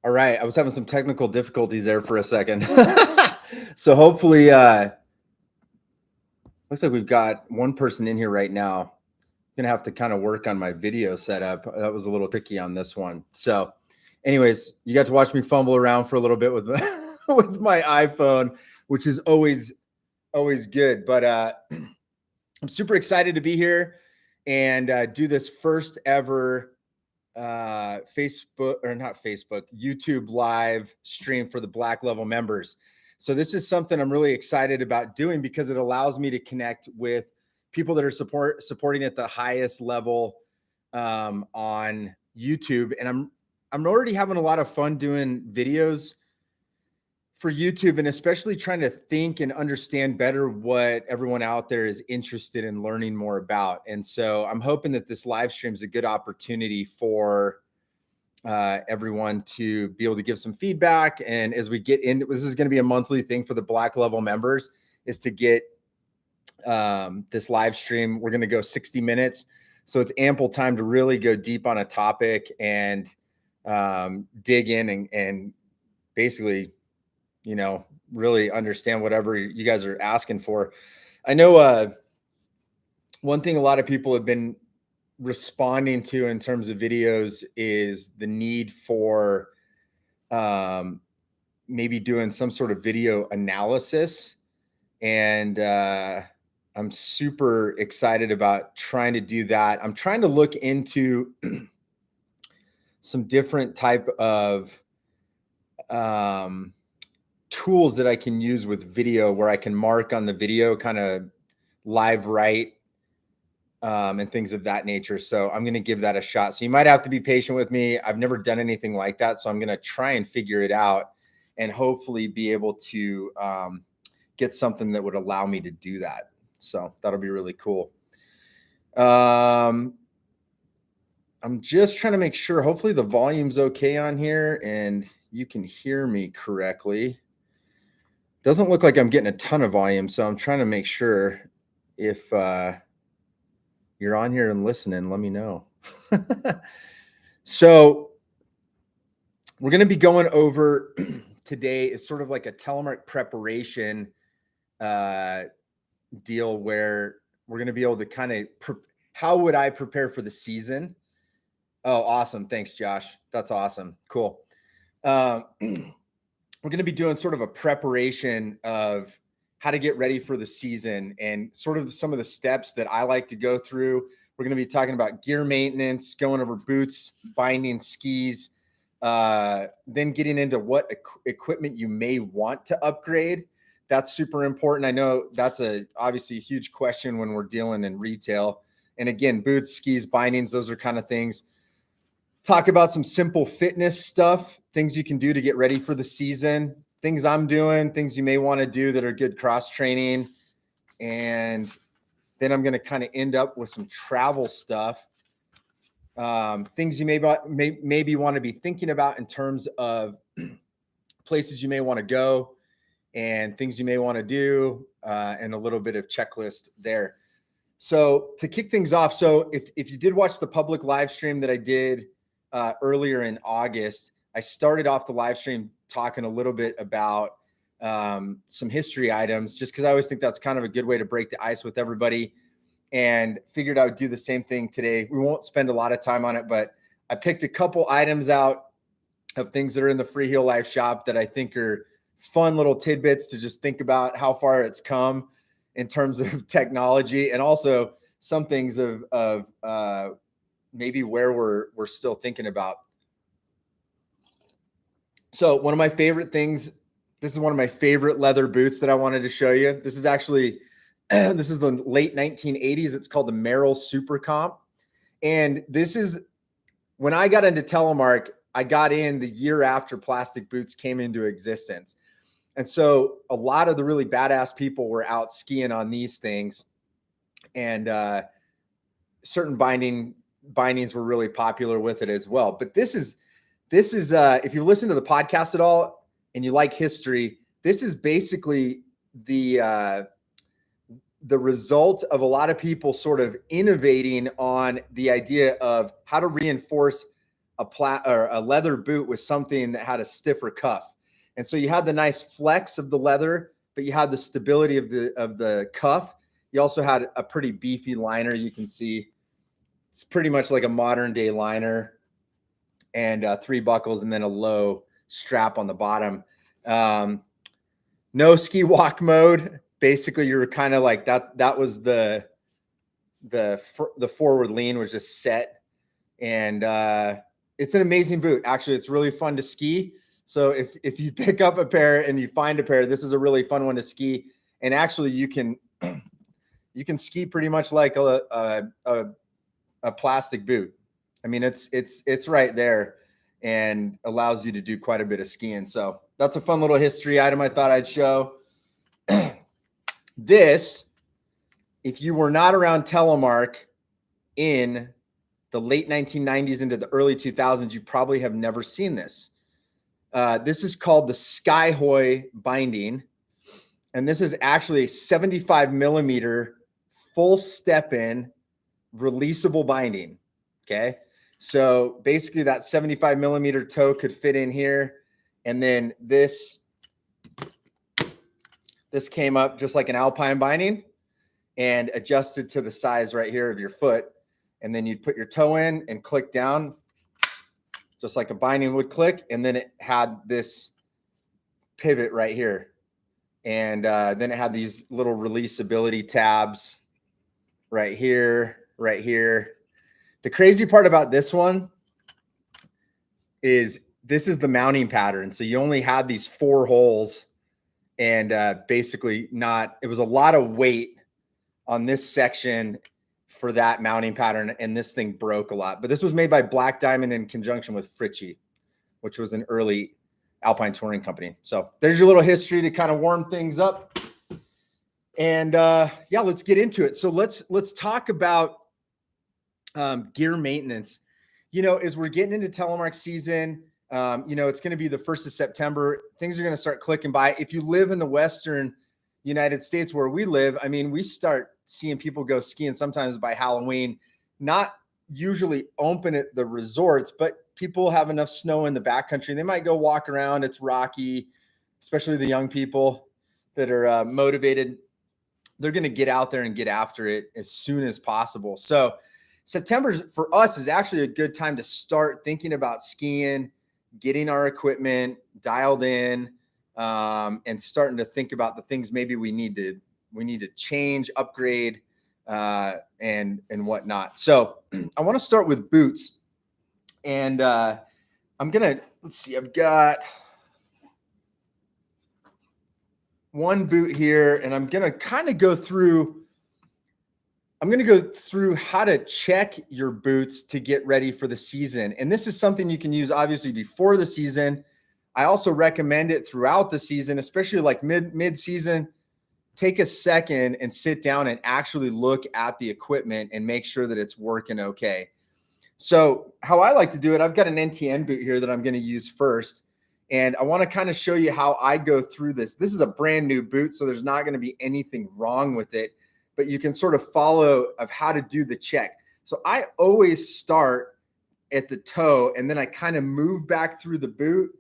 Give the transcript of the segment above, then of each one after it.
All right. I was having some technical difficulties there for a second. So hopefully, looks like we've got one person in here right now. I'm gonna have to kind of work on my video setup. That was a little tricky on this one. So, anyways, you got to watch me fumble around for a little bit with with my iPhone, which is always good. But I'm super excited to be here and do this first ever Facebook, or not Facebook, YouTube live stream for the Black Level members. So this is something I'm really excited about doing because it allows me to connect with people that are supporting at the highest level on YouTube. And I'm already having a lot of fun doing videos for YouTube, and especially trying to think and understand better what everyone out there is interested in learning more about. And so I'm hoping that this live stream is a good opportunity for everyone to be able to give some feedback. And as we get into this, is going to be a monthly thing for the Black Level members, is to get this live stream. We're going to go 60 minutes. So it's ample time to really go deep on a topic and dig in and basically, really understand whatever you guys are asking for. I know one thing a lot of people have been responding to in terms of videos is the need for maybe doing some sort of video analysis. And I'm super excited about trying to do that. I'm trying to look into some different type of tools that I can use with video, where I can mark on the video, kind of live write and things of that nature. So I'm going to give that a shot. So you might have to be patient with me. I've never done anything like that. So I'm going to try and figure it out and hopefully be able to get something that would allow me to do that. So that'll be really cool. I'm just trying to make sure, hopefully the volume's okay on here and you can hear me correctly. Doesn't look like I'm getting a ton of volume, so I'm trying to make sure. If you're on here and listening, let me know. So we're going to be going over today is sort of like a Telemark preparation deal, where we're going to be able to kind of how would I prepare for the season. Oh, awesome. Thanks, Josh. That's awesome. Cool. We're going to be doing sort of a preparation of how to get ready for the season and sort of some of the steps that I like to go through. We're going to be talking about gear maintenance, going over boots, binding, skis, then getting into what equipment you may want to upgrade. That's super important. I know that's obviously a huge question when we're dealing in retail. And again, boots, skis, bindings, those are kind of things. Talk about some simple fitness stuff, things you can do to get ready for the season, things I'm doing, things you may want to do that are good cross training. And then I'm going to kind of end up with some travel stuff, things you maybe want to be thinking about in terms of places you may want to go and things you may want to do, and a little bit of checklist there. So to kick things off, so if you did watch the public live stream that I did earlier in August, I started off the live stream talking a little bit about some history items, just because I always think that's kind of a good way to break the ice with everybody, and figured I would do the same thing today. We won't spend a lot of time on it, but I picked a couple items out of things that are in the Freeheel Live shop that I think are fun little tidbits to just think about how far it's come in terms of technology, and also some things of maybe where we're still thinking about. So one of my favorite things, this is one of my favorite leather boots that I wanted to show you. This is actually, this is the late 1980s. It's called the Merrill Super Comp. And this is, when I got into Telemark, I got in the year after plastic boots came into existence. And so a lot of the really badass people were out skiing on these things, and certain bindings were really popular with it as well. But this is if you listen to the podcast at all and you like history, this is basically the result of a lot of people sort of innovating on the idea of how to reinforce a leather boot with something that had a stiffer cuff. And so you had the nice flex of the leather, but you had the stability of the cuff. You also had a pretty beefy liner. You can see it's pretty much like a modern day liner, and 3 buckles, and then a low strap on the bottom. No ski walk mode. Basically, you're kind of like that. That was the forward lean was just set, and it's an amazing boot. Actually, it's really fun to ski. So if you pick up a pair and you find a pair, this is a really fun one to ski. And actually, you can ski pretty much like a plastic boot. I mean, it's right there and allows you to do quite a bit of skiing. So that's a fun little history item I thought I'd show. This, if you were not around Telemark in the late 1990s into the early 2000s, you probably have never seen this. This is called the Skyhoy binding. And this is actually a 75 millimeter full step in releasable binding. Okay. So basically that 75 millimeter toe could fit in here. And then this came up just like an alpine binding and adjusted to the size right here of your foot. And then you'd put your toe in and click down just like a binding would click. And then it had this pivot right here. And then it had these little releasability tabs right here, right here. The crazy part about this one is this is the mounting pattern. So you only had these 4 holes, and basically it was a lot of weight on this section for that mounting pattern. And this thing broke a lot, but this was made by Black Diamond in conjunction with Fritchie, which was an early alpine touring company. So there's your little history to kind of warm things up. And yeah, let's get into it. So let's talk about gear maintenance. You know, as we're getting into Telemark season, you know, it's going to be the 1st of September. Things are going to start clicking by. If you live in the Western United States where we live, I mean, we start seeing people go skiing sometimes by Halloween, not usually open at the resorts, but people have enough snow in the backcountry. They might go walk around. It's rocky, especially the young people that are motivated. They're going to get out there and get after it as soon as possible. So September for us is actually a good time to start thinking about skiing, getting our equipment dialed in, and starting to think about the things maybe we need to change, upgrade, and whatnot. So I want to start with boots, and I'm gonna let's see. I've got one boot here, and I'm gonna kind of go through. I'm going to go through how to check your boots to get ready for the season. And this is something you can use obviously before the season. I also recommend it throughout the season, especially like mid-season. Take a second and sit down and actually look at the equipment and make sure that it's working okay. So how I like to do it, I've got an NTN boot here that I'm going to use first. And I want to kind of show you how I go through this. This is a brand new boot, so there's not going to be anything wrong with it, but you can sort of follow of how to do the check. So I always start at the toe, and then I kind of move back through the boot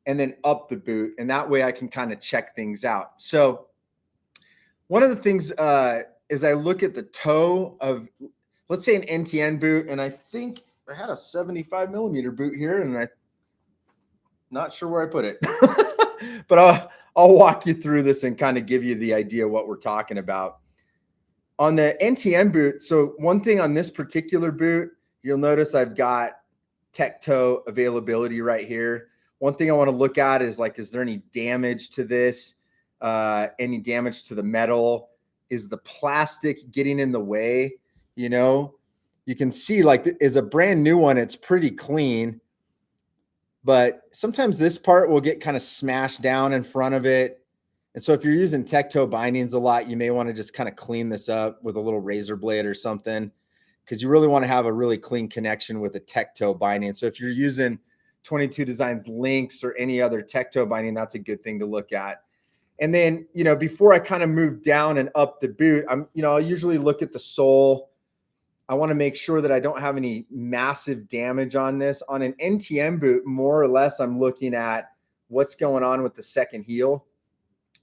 and then up the boot. And that way I can kind of check things out. So one of the things is I look at the toe of, let's say, an NTN boot. And I think I had a 75 millimeter boot here, and I'm not sure where I put it, but I'll walk you through this and kind of give you the idea of what we're talking about. On the NTN boot, so one thing on this particular boot, you'll notice I've got tech toe availability right here. One thing I want to look at is like, is there any damage to this? Any damage to the metal? Is the plastic getting in the way? You know, you can see like is a brand new one, it's pretty clean, but sometimes this part will get kind of smashed down in front of it. And so if you're using tech toe bindings a lot, you may want to just kind of clean this up with a little razor blade or something, because you really want to have a really clean connection with a tech toe binding. So if you're using 22 Designs links or any other tech toe binding, that's a good thing to look at. And then, you know, before I kind of move down and up the boot, I'll usually look at the sole I want to make sure that I don't have any massive damage on this. On an NTM boot, more or less, I'm looking at what's going on with the second heel.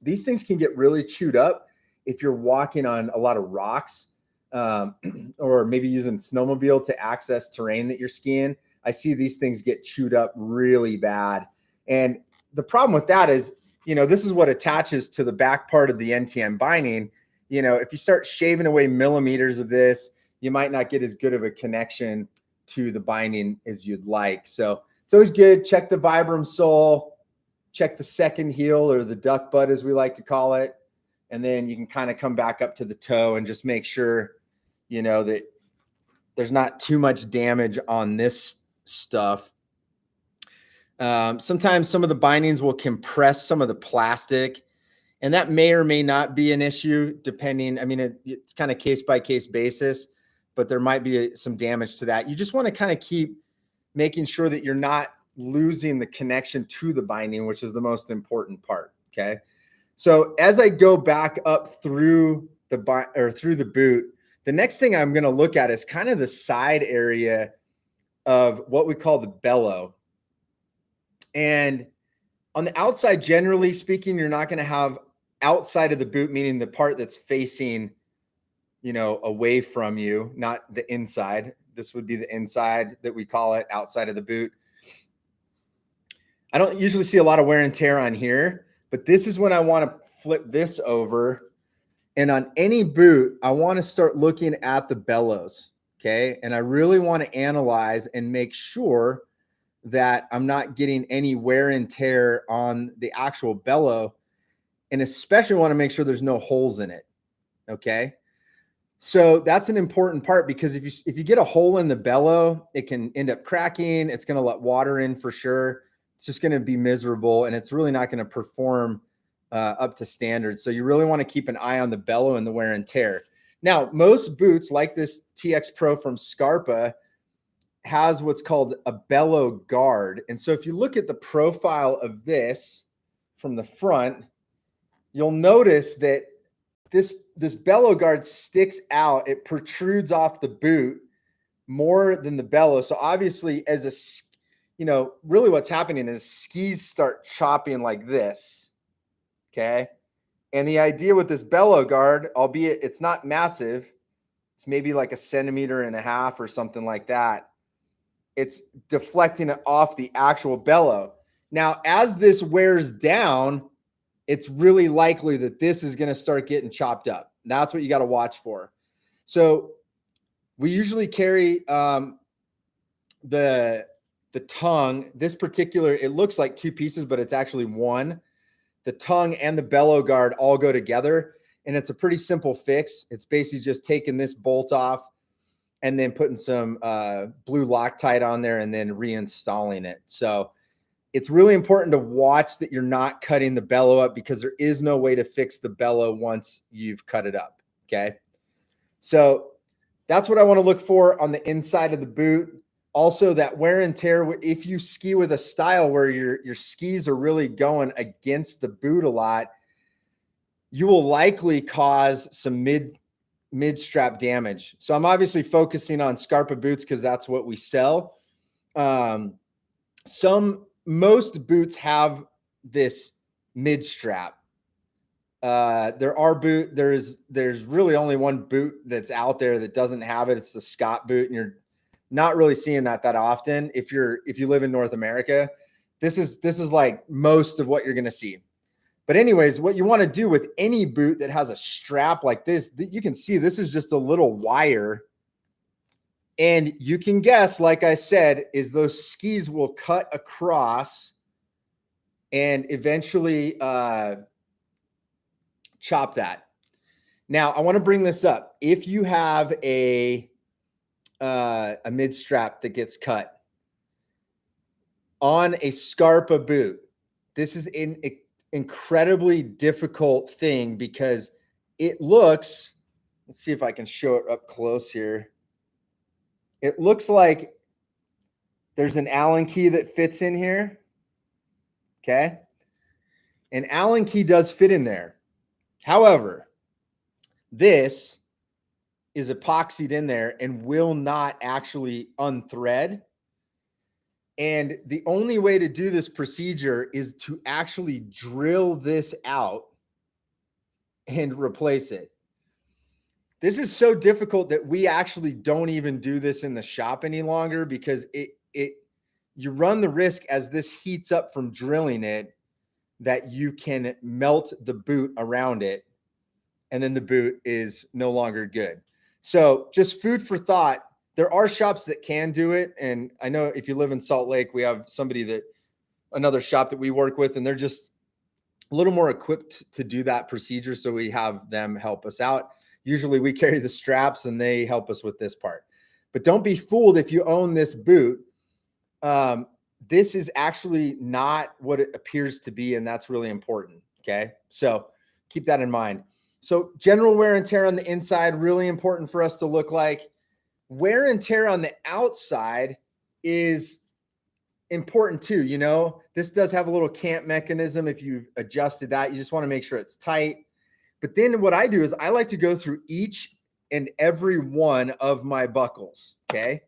These things can get really chewed up if you're walking on a lot of rocks, or maybe using snowmobile to access terrain that you're skiing. I see these things get chewed up really bad. And the problem with that is, this is what attaches to the back part of the NTM binding. If you start shaving away millimeters of this, you might not get as good of a connection to the binding as you'd like. So it's always good. Check the Vibram sole, check the second heel, or the duck butt as we like to call it. And then you can kind of come back up to the toe and just make sure, that there's not too much damage on this stuff. Sometimes some of the bindings will compress some of the plastic, and that may or may not be an issue depending. I mean, it's kind of case by case basis, but there might be some damage to that. You just want to kind of keep making sure that you're not losing the connection to the binding, which is the most important part. Okay. So as I go back up through the boot, the next thing I'm going to look at is kind of the side area of what we call the bellow. And on the outside, generally speaking, you're not going to have outside of the boot, meaning the part that's facing, away from you, not the inside. This would be the inside that we call it, outside of the boot. I don't usually see a lot of wear and tear on here, but this is when I want to flip this over. And on any boot, I want to start looking at the bellows. Okay. And I really want to analyze and make sure that I'm not getting any wear and tear on the actual bellow. And especially want to make sure there's no holes in it. Okay. So that's an important part, because if you get a hole in the bellow, it can end up cracking. It's going to let water in for sure. It's just going to be miserable, and it's really not going to perform up to standard. So you really want to keep an eye on the bellow and the wear and tear. Now, most boots like this TX Pro from Scarpa has what's called a bellow guard. And so if you look at the profile of this from the front, you'll notice that this bellow guard sticks out. It protrudes off the boot more than the bellow. So obviously, really what's happening is skis start chopping like this. Okay. And the idea with this bellow guard, albeit it's not massive, it's maybe like 1.5 centimeters or something like that. It's deflecting it off the actual bellow. Now, as this wears down, it's really likely that this is going to start getting chopped up. That's what you got to watch for. So we usually carry the tongue. This particular, it looks like 2 pieces, but it's actually one. The tongue and the bellow guard all go together, and it's a pretty simple fix. It's basically just taking this bolt off and then putting some blue Loctite on there and then reinstalling it. So it's really important to watch that you're not cutting the bellow up, because there is no way to fix the bellow once you've cut it up. Okay. So that's what I want to look for on the inside of the boot. Also, that wear and tear. If you ski with a style where your skis are really going against the boot a lot, you will likely cause some mid-strap damage. So I'm obviously focusing on Scarpa boots because that's what we sell. Most boots have this mid strap. There's really only one boot that's out there that doesn't have it. It's the Scott boot, and you're not really seeing that often. If you live in North America, this is like most of what you're going to see. But anyways, what you want to do with any boot that has a strap like this, you can see this is just a little wire. And you can guess, like I said, is those skis will cut across and eventually chop that. Now, I want to bring this up. If you have a mid strap that gets cut on a Scarpa boot, this is an incredibly difficult thing, because it looks, let's see if I can show it up close here. It looks like there's an Allen key that fits in here. Okay. An Allen key does fit in there. However, this is epoxied in there and will not actually unthread. And the only way to do this procedure is to actually drill this out and replace it. This is so difficult that we actually don't even do this in the shop any longer, because you run the risk as this heats up from drilling it that you can melt the boot around it, and then the boot is no longer good. So just food for thought. There are shops that can do it. And I know if you live in Salt Lake, we have another shop that we work with, and they're just a little more equipped to do that procedure. So we have them help us out. Usually we carry the straps and they help us with this part. But don't be fooled if you own this boot. This is actually not what it appears to be, and that's really important. Okay, so keep that in mind. So general wear and tear on the inside, really important for us to look like. Wear and tear on the outside is important too. You know, this does have a little cant mechanism. If you've adjusted that, you just want to make sure it's tight. But then what I do is I like to go through each and every one of my buckles. Okay,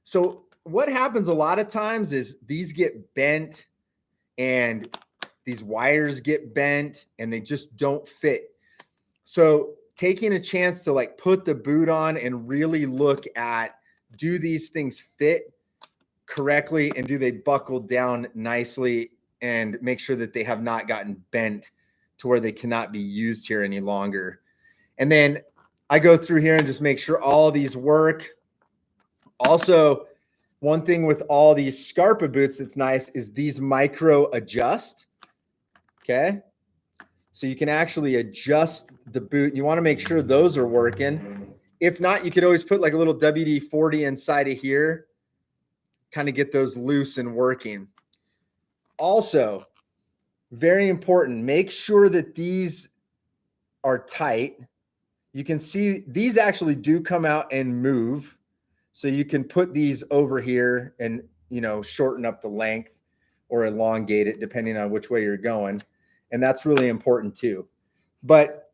so what happens a lot of times is these get bent and these wires get bent and they just don't fit. So taking a chance to like put the boot on and really look at, do these things fit correctly and do they buckle down nicely, and make sure that they have not gotten bent to where they cannot be used here any longer. And then I go through here and just make sure all these work. Also, one thing with all these Scarpa boots that's nice is these micro adjust. Okay. So you can actually adjust the boot. You want to make sure those are working. If not, you could always put like a little WD-40 inside of here, kind of get those loose and working. Also, very important, make sure that these are tight. You can see these actually do come out and move. So you can put these over here and, you know, shorten up the length or elongate it depending on which way you're going. And that's really important too. But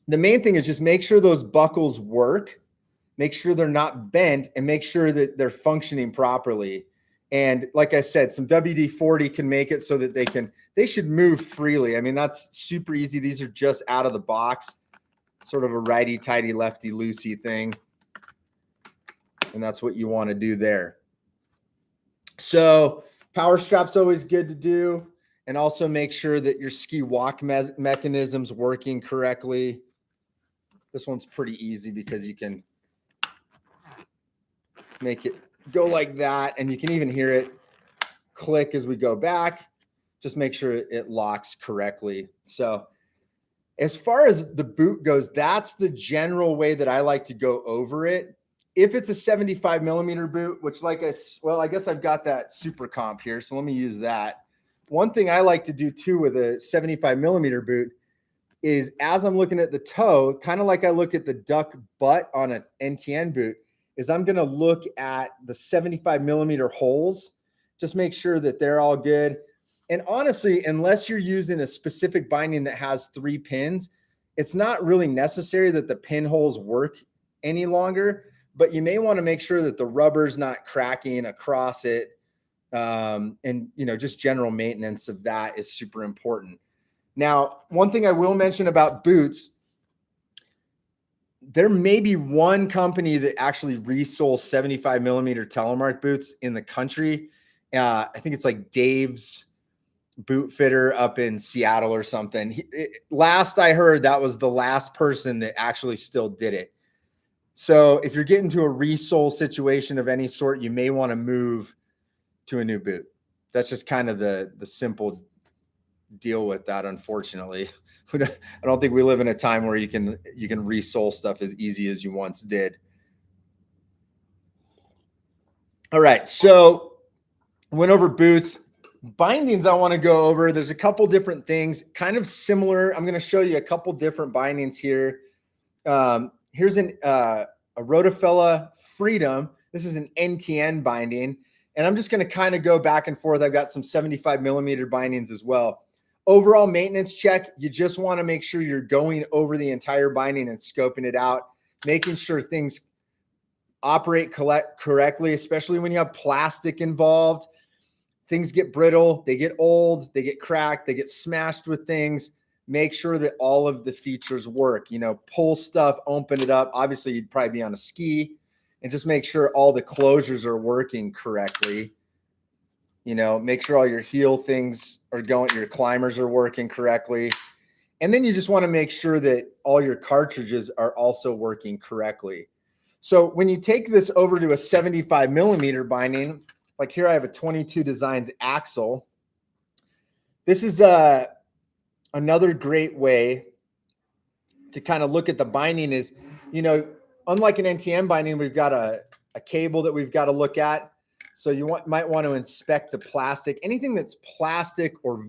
the main thing is just make sure those buckles work, make sure they're not bent, and make sure that they're functioning properly. And like I said, some WD-40 can make it so that they should move freely. I mean, that's super easy. These are just out of the box, sort of a righty-tighty, lefty-loosey thing. And that's what you want to do there. So power strap's always good to do. And also make sure that your ski walk mechanism's working correctly. This one's pretty easy because you can make it go like that. And you can even hear it click as we go back. Just make sure it locks correctly. So as far as the boot goes, that's the general way that I like to go over it. If it's a 75 millimeter boot, which I guess I've got that super comp here. So let me use that. One thing I like to do too with a 75 millimeter boot is, as I'm looking at the toe, kind of like I look at the duck butt on an NTN boot, is I'm going to look at the 75 millimeter holes, just make sure that they're all good. And honestly, unless you're using a specific binding that has 3 pins, it's not really necessary that the pinholes work any longer, but you may want to make sure that the rubber's not cracking across it. And, you know, just general maintenance of that is super important. Now, one thing I will mention about boots, there may be one company that actually resoles 75 millimeter Telemark boots in the country. I think it's like Dave's Boot Fitter up in Seattle or something. Last I heard, that was the last person that actually still did it. So if you're getting to a resole situation of any sort, you may want to move to a new boot. That's just kind of the simple deal with that. Unfortunately, I don't think we live in a time where you can resole stuff as easy as you once did. All right, so went over boots. Bindings I want to go over. There's a couple different things, kind of similar. I'm going to show you a couple different bindings here. Here's a Rotafella Freedom. This is an NTN binding. And I'm just going to kind of go back and forth. I've got some 75 millimeter bindings as well. Overall maintenance check, you just want to make sure you're going over the entire binding and scoping it out. making sure things operate correctly, especially when you have plastic involved. Things get brittle, they get old, they get cracked, they get smashed with things. Make sure that all of the features work. You know, pull stuff, open it up. Obviously, you'd probably be on a ski, and just make sure all the closures are working correctly. You know, make sure all your heel things are going, your climbers are working correctly. And then you just want to make sure that all your cartridges are also working correctly. So when you take this over to a 75 millimeter binding, like here I have a 22 Designs axle. This is another great way to kind of look at the binding is, you know, unlike an NTM binding, we've got a cable that we've got to look at. So you might want to inspect the plastic. Anything that's plastic or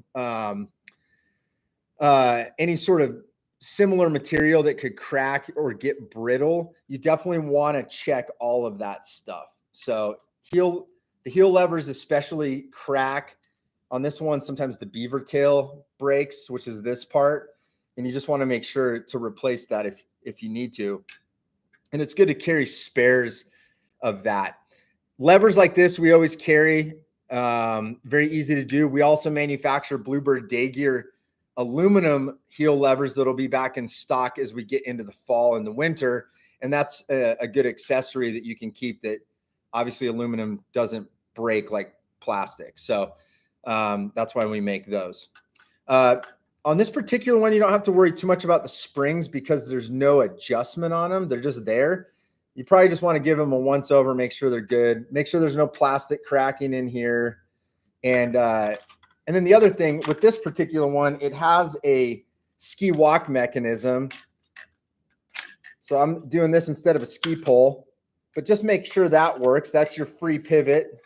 any sort of similar material that could crack or get brittle, you definitely want to check all of that stuff. So the heel levers especially crack. On this one, sometimes the beaver tail breaks, which is this part, and you just want to make sure to replace that if you need to. And it's good to carry spares of that. Levers like this we always carry, very easy to do. We also manufacture Bluebird Day Gear aluminum heel levers that'll be back in stock as we get into the fall and the winter. And that's a good accessory that you can keep, that obviously aluminum doesn't break like plastic. So that's why we make those. On this particular one, you don't have to worry too much about the springs because there's no adjustment on them. They're just there. You probably just want to give them a once over, make sure they're good, make sure there's no plastic cracking in here. And then the other thing with this particular one, it has a ski walk mechanism. So I'm doing this instead of a ski pole, but just make sure that works. That's your free pivot.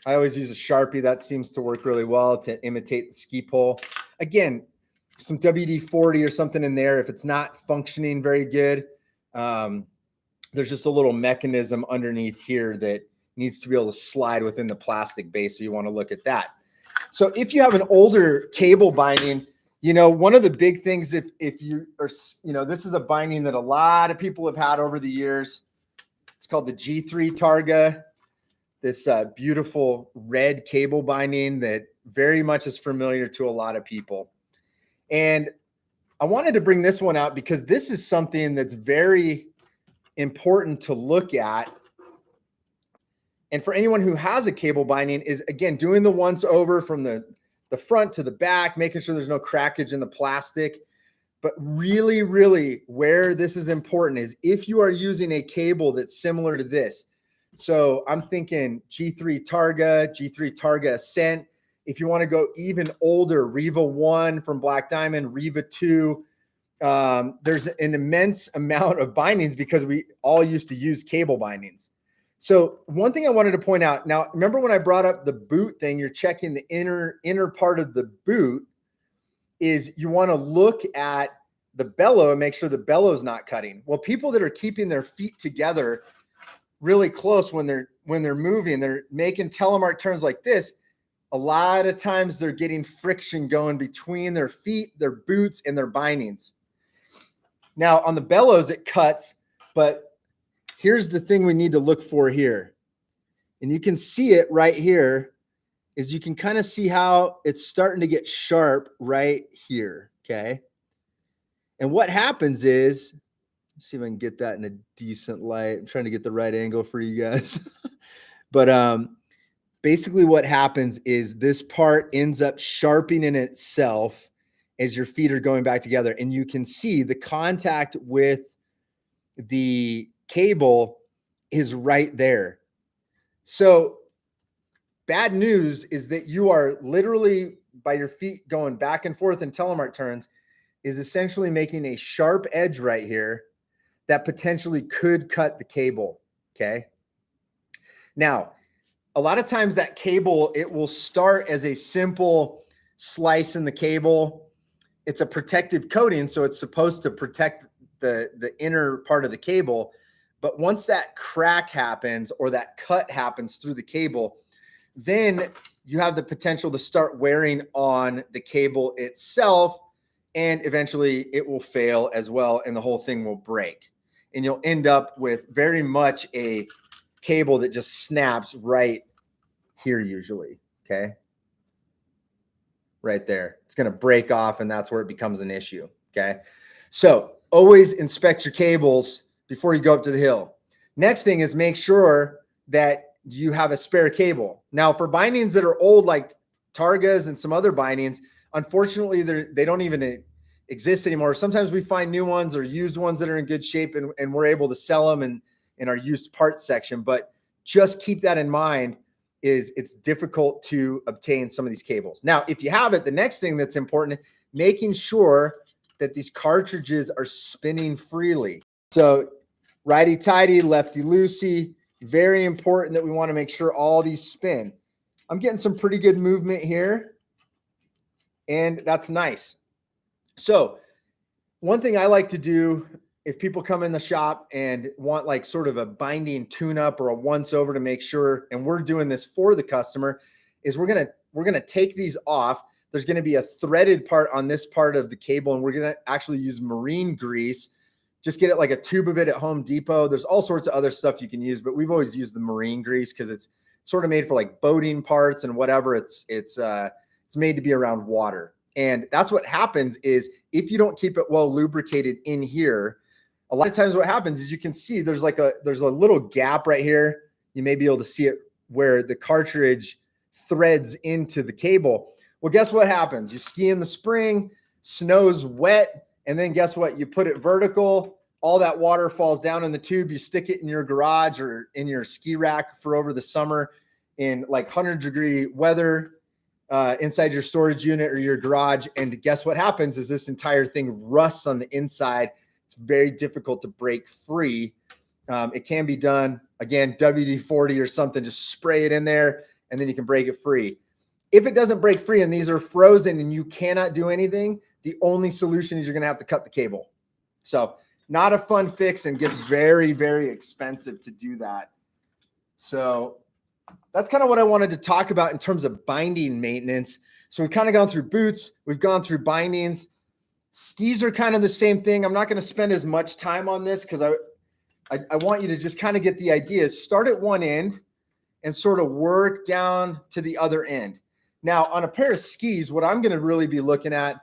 I always use a Sharpie. That seems to work really well to imitate the ski pole. Again, some WD-40 or something in there. If it's not functioning very good, there's just a little mechanism underneath here that needs to be able to slide within the plastic base. So you want to look at that. So if you have an older cable binding, you know, one of the big things, if you are, you know, this is a binding that a lot of people have had over the years. It's called the G3 Targa. This beautiful red cable binding that very much is familiar to a lot of people. And I wanted to bring this one out because this is something that's very important to look at. And for anyone who has a cable binding is, again, doing the once over from the front to the back, making sure there's no crackage in the plastic. But really, really where this is important is if you are using a cable that's similar to this. So I'm thinking G3 Targa Ascent. If you want to go even older, Riva 1 from Black Diamond, Riva 2, there's an immense amount of bindings because we all used to use cable bindings. So one thing I wanted to point out, now remember when I brought up the boot thing, you're checking the inner part of the boot, is you want to look at the bellow and make sure the bellow's not cutting. Well, people that are keeping their feet together really close when they're moving, they're making telemark turns like this, a lot of times they're getting friction going between their feet, their boots, and their bindings. Now on the bellows, it cuts, but here's the thing we need to look for here. And you can see it right here, is you can kind of see how it's starting to get sharp right here, okay? And what happens is, let's see if I can get that in a decent light. I'm trying to get the right angle for you guys. But basically what happens is this part ends up sharpening itself as your feet are going back together. And you can see the contact with the cable is right there. So bad news is that you are literally, by your feet going back and forth in telemark turns, is essentially making a sharp edge right here that potentially could cut the cable, okay? Now, a lot of times that cable, it will start as a simple slice in the cable. It's a protective coating, so it's supposed to protect the inner part of the cable. But once that crack happens or that cut happens through the cable, then you have the potential to start wearing on the cable itself. and eventually it will fail as well, and the whole thing will break. And you'll end up with very much a cable that just snaps right here usually, okay? Right there. It's going to break off, and that's where it becomes an issue, okay? So always inspect your cables before you go up to the hill. Next thing is make sure that you have a spare cable. Now, for bindings that are old, like Targas and some other bindings, unfortunately, they don't even exist anymore. Sometimes we find new ones or used ones that are in good shape, and we're able to sell them in our used parts section. But just keep that in mind, is it's difficult to obtain some of these cables. Now, if you have it, the next thing that's important, making sure that these cartridges are spinning freely. So righty-tighty, lefty-loosey, very important that we want to make sure all these spin. I'm getting some pretty good movement here, and that's nice. So one thing I like to do, if people come in the shop and want like sort of a binding tune-up or a once-over to make sure, and we're doing this for the customer, is we're gonna take these off. There's gonna be a threaded part on this part of the cable, and we're gonna actually use marine grease. Just get it like a tube of it at Home Depot. There's all sorts of other stuff you can use, but we've always used the marine grease because it's sort of made for like boating parts and whatever. It's made to be around water. And that's what happens is if you don't keep it well lubricated in here, a lot of times what happens is you can see there's a little gap right here. You may be able to see it where the cartridge threads into the cable. Well, guess what happens? You ski in the spring, snow's wet, and then guess what? You put it vertical, all that water falls down in the tube. You stick it in your garage or in your ski rack for over the summer in like 100-degree weather, inside your storage unit or your garage. And guess what happens is this entire thing rusts on the inside. It's very difficult to break free. It can be done, again, WD-40 or something, just spray it in there and then you can break it free. If it doesn't break free and these are frozen and you cannot do anything, the only solution is you're going to have to cut the cable. So not a fun fix and gets very, very expensive to do that. So that's kind of what I wanted to talk about in terms of binding maintenance. So we've kind of gone through boots. We've gone through bindings. Skis are kind of the same thing. I'm not going to spend as much time on this because I want you to just kind of get the idea. Start at one end and sort of work down to the other end. Now, on a pair of skis, what I'm going to really be looking at,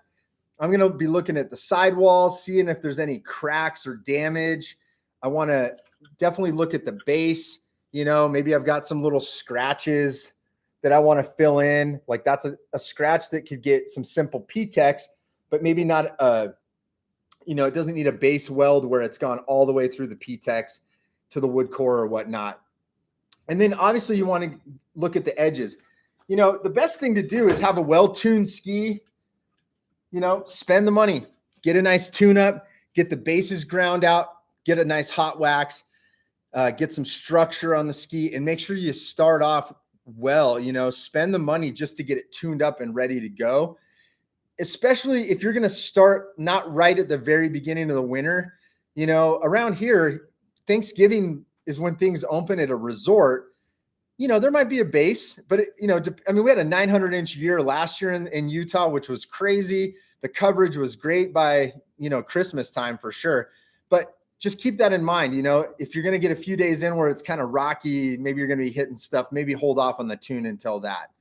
I'm going to be looking at the sidewall, seeing if there's any cracks or damage. I want to definitely look at the base. You know, maybe I've got some little scratches that I want to fill in. Like that's a scratch that could get some simple P-Tex, but maybe not it doesn't need a base weld where it's gone all the way through the P-Tex to the wood core or whatnot. And then obviously you want to look at the edges. You know, the best thing to do is have a well-tuned ski, spend the money, get a nice tune-up, get the bases ground out, get a nice hot wax, get some structure on the ski, and make sure you start off well, spend the money just to get it tuned up and ready to go. Especially if you're going to start not right at the very beginning of the winter, around here, Thanksgiving is when things open at a resort. There might be a base, but we had a 900-inch year last year in Utah, which was crazy. The coverage was great by, Christmas time for sure. But just keep that in mind. If you're going to get a few days in where it's kind of rocky, maybe you're going to be hitting stuff, maybe hold off on the tune until that.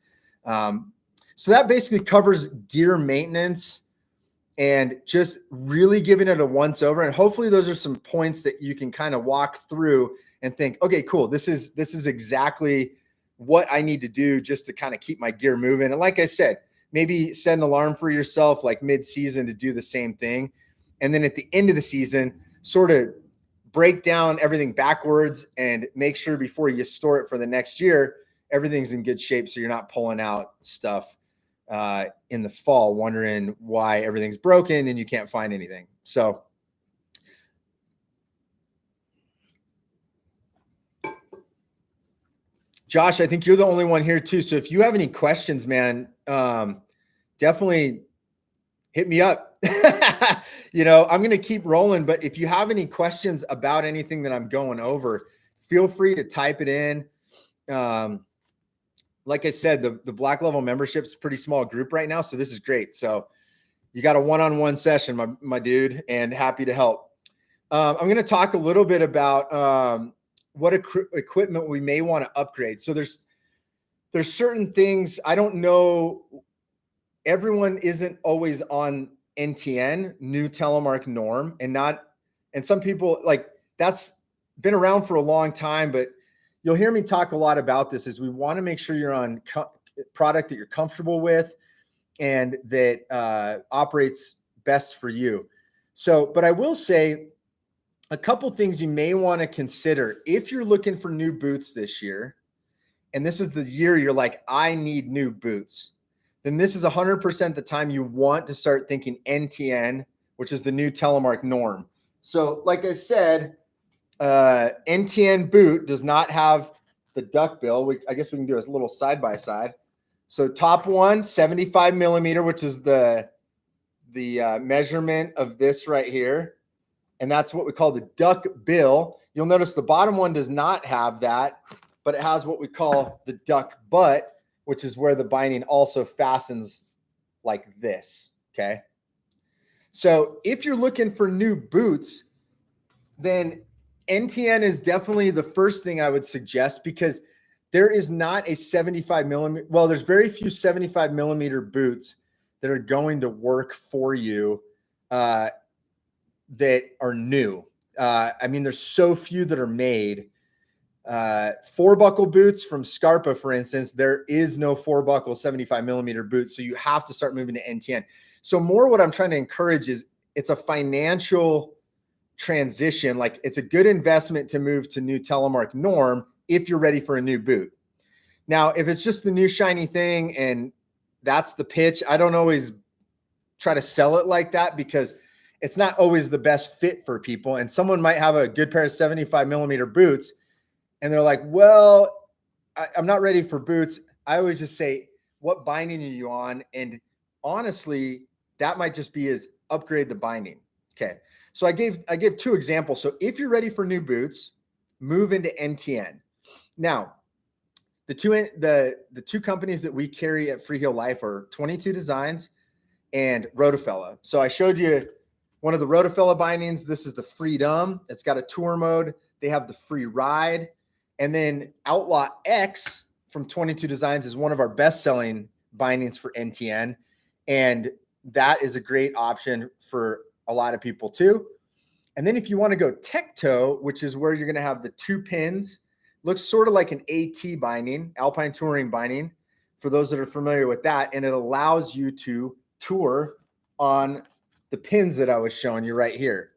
So that basically covers gear maintenance and just really giving it a once over. And hopefully those are some points that you can kind of walk through and think, okay, cool. This is exactly what I need to do just to kind of keep my gear moving. And like I said, maybe set an alarm for yourself like mid-season to do the same thing. And then at the end of the season, sort of break down everything backwards and make sure before you store it for the next year, everything's in good shape. So you're not pulling out stuff in the fall, wondering why everything's broken and you can't find anything. So Josh, I think you're the only one here too. So if you have any questions, man, definitely hit me up. I'm going to keep rolling, but if you have any questions about anything that I'm going over, feel free to type it in. Like I said, the Black Level membership is a pretty small group right now. So this is great. So You got a one-on-one session, my dude, and happy to help. I'm going to talk a little bit about what equipment we may want to upgrade. So there's certain things. I don't know. Everyone isn't always on NTN, new Telemark norm, and some people, like, that's been around for a long time, but you'll hear me talk a lot about this. Is we want to make sure you're on product that you're comfortable with and that operates best for you. So, but I will say a couple things you may want to consider if you're looking for new boots this year, and this is the year you're like, I need new boots, then this is 100% the time you want to start thinking NTN, which is the new Telemark norm. So like I said, NTN boot does not have the duck bill. I guess we can do a little side-by-side. So top one, 75 millimeter, which is the measurement of this right here. And that's what we call the duck bill. You'll notice the bottom one does not have that, but it has what we call the duck butt, which is where the binding also fastens like this, okay? So if you're looking for new boots, then NTN is definitely the first thing I would suggest, because there is not a 75 millimeter. Well, there's very few 75 millimeter boots that are going to work for you that are new. I mean, there's so few that are made. Four buckle boots from Scarpa, for instance, there is no four buckle 75 millimeter boot. So you have to start moving to NTN. So more what I'm trying to encourage is it's a financial transition. Like, it's a good investment to move to new Telemark norm if you're ready for a new boot. Now, if it's just the new shiny thing and that's the pitch, I don't always try to sell it like that, because it's not always the best fit for people. And someone might have a good pair of 75 millimeter boots and they're like, well, I'm not ready for boots. I always just say, what binding are you on? And honestly, that might just be as upgrade the binding. Okay. So I gave two examples. So if you're ready for new boots, move into NTN. Now, the two companies that we carry at Freeheel Life are 22 Designs and Rotofella. So I showed you one of the Rotofella bindings. This is the Freedom. It's got a tour mode. They have the Free Ride. And then Outlaw X from 22 Designs is one of our best-selling bindings for NTN. And that is a great option for a lot of people too. And then if you want to go tech toe, which is where you're going to have the two pins, looks sort of like an AT binding, Alpine Touring binding, for those that are familiar with that. And it allows you to tour on the pins that I was showing you right here.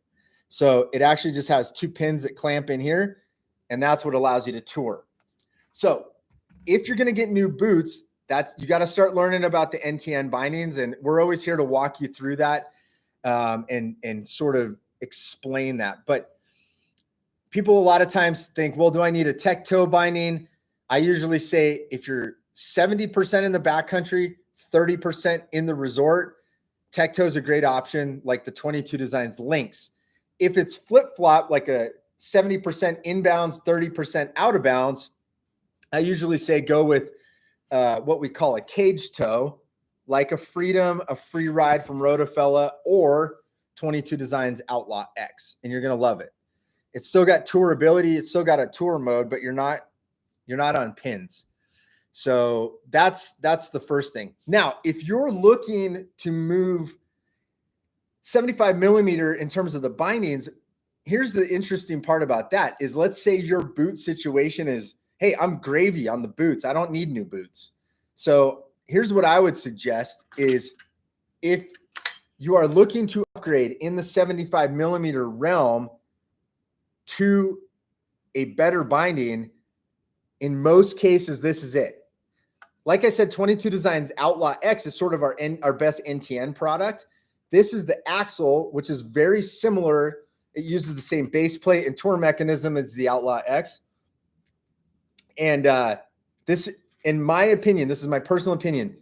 So it actually just has two pins that clamp in here, and that's what allows you to tour. So if you're going to get new boots, you got to start learning about the NTN bindings, and we're always here to walk you through that and sort of explain that. But people a lot of times think, well, do I need a tech toe binding? I usually say if you're 70% in the backcountry, 30% in the resort, tech toe is a great option, like the 22 Designs Lynx. If it's flip-flop, like a 70% inbounds, 30% out of bounds, I usually say go with what we call a cage toe, like a Freedom, a Free Ride from Rotofella, or 22 Designs Outlaw X, and you're going to love it. It's still got tourability. It's still got a tour mode, but you're not on pins. So that's the first thing. Now, if you're looking to move 75 millimeter in terms of the bindings, here's the interesting part about that is, let's say your boot situation is, hey, I'm gravy on the boots. I don't need new boots. So here's what I would suggest is, if you are looking to upgrade in the 75 millimeter realm to a better binding, in most cases, this is it. Like I said, 22 Designs Outlaw X is sort of our best NTN product. This is the axle, which is very similar. It uses the same base plate and tour mechanism as the Outlaw X. And this, in my opinion, this is my personal opinion,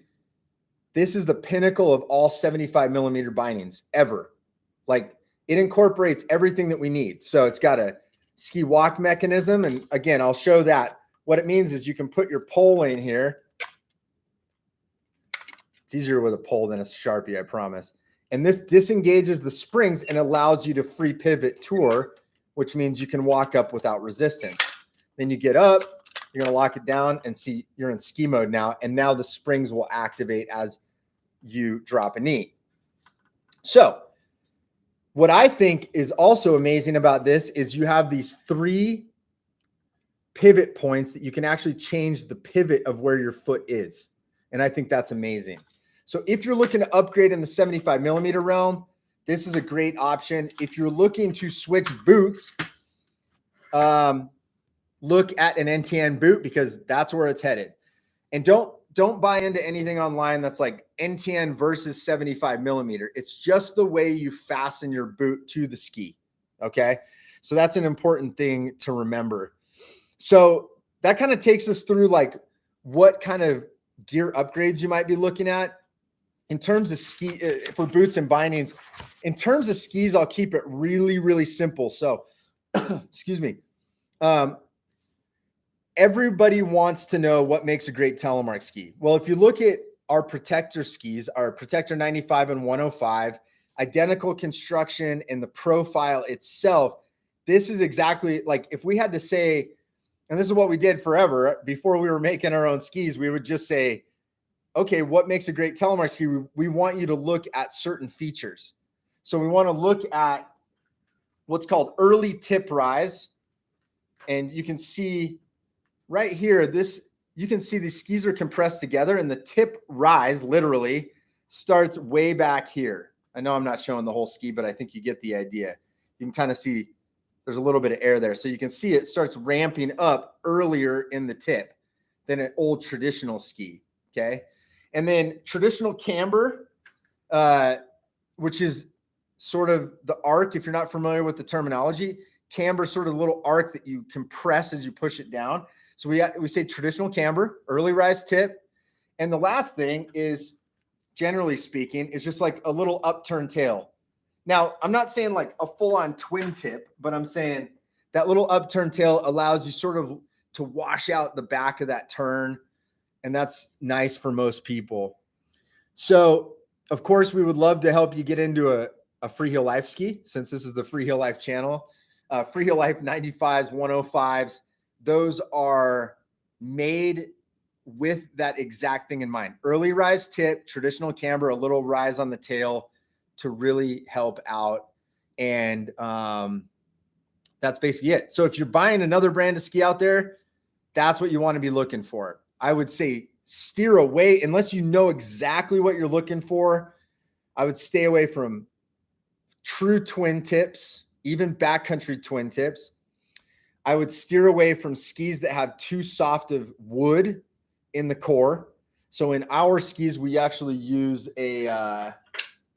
this is the pinnacle of all 75 millimeter bindings ever. Like, it incorporates everything that we need. So it's got a ski walk mechanism. And again, I'll show that. What it means is you can put your pole in here. It's easier with a pole than a Sharpie, I promise. And this disengages the springs and allows you to free pivot tour, which means you can walk up without resistance. Then you get up, you're going to lock it down and see you're in ski mode now. And now the springs will activate as you drop a knee. So what I think is also amazing about this is you have these 3 pivot points that you can actually change the pivot of where your foot is. And I think that's amazing. So if you're looking to upgrade in the 75 millimeter realm, this is a great option. If you're looking to switch boots, look at an NTN boot because that's where it's headed. And don't buy into anything online that's like NTN versus 75 millimeter. It's just the way you fasten your boot to the ski. Okay. So that's an important thing to remember. So that kind of takes us through like what kind of gear upgrades you might be looking at in terms of ski for boots and bindings. In terms of skis, I'll keep it really, really simple. So, excuse me. Everybody wants to know what makes a great Telemark ski. Well, if you look at our Protector skis, our Protector 95 and 105, identical construction and the profile itself, this is exactly like if we had to say, and this is what we did forever before we were making our own skis, we would just say, okay, what makes a great Telemark ski? We want you to look at certain features. So we want to look at what's called early tip rise. And you can see right here, you can see these skis are compressed together and the tip rise literally starts way back here. I know I'm not showing the whole ski, but I think you get the idea. You can kind of see there's a little bit of air there. So you can see it starts ramping up earlier in the tip than an old traditional ski. Okay. And then traditional camber, which is sort of the arc. If you're not familiar with the terminology, camber is sort of a little arc that you compress as you push it down. So we say traditional camber, early rise tip. And the last thing is, generally speaking, is just like a little upturned tail. Now, I'm not saying like a full-on twin tip, but I'm saying that little upturned tail allows you sort of to wash out the back of that turn. And that's nice for most people. So, of course, we would love to help you get into a Freeheel Life ski, since this is the Freeheel Life channel. Freeheel Life 95s, 105s, those are made with that exact thing in mind. Early rise tip, traditional camber, a little rise on the tail to really help out. And that's basically it. So if you're buying another brand of ski out there, that's what you want to be looking for. I would say steer away, unless you know exactly what you're looking for. I would stay away from true twin tips, even backcountry twin tips. I would steer away from skis that have too soft of wood in the core. So in our skis, we actually use this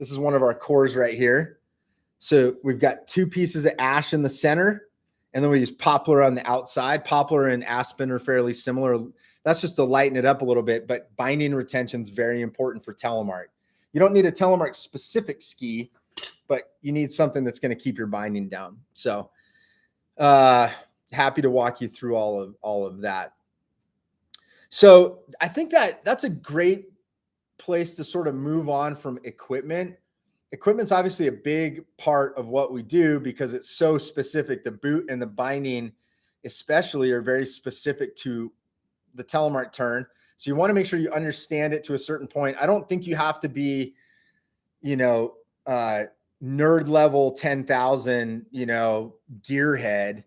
is one of our cores right here. So we've got 2 pieces of ash in the center, and then we use poplar on the outside. Poplar and aspen are fairly similar. That's just to lighten it up a little bit, but binding retention is very important for Telemark. You don't need a Telemark specific ski, but you need something that's going to keep your binding down. So happy to walk you through all of that. So I think that's a great place to sort of move on from equipment. Equipment's obviously a big part of what we do because it's so specific. The boot and the binding especially are very specific to the Telemark turn. So you want to make sure you understand it to a certain point. I don't think you have to be, nerd level 10,000, gearhead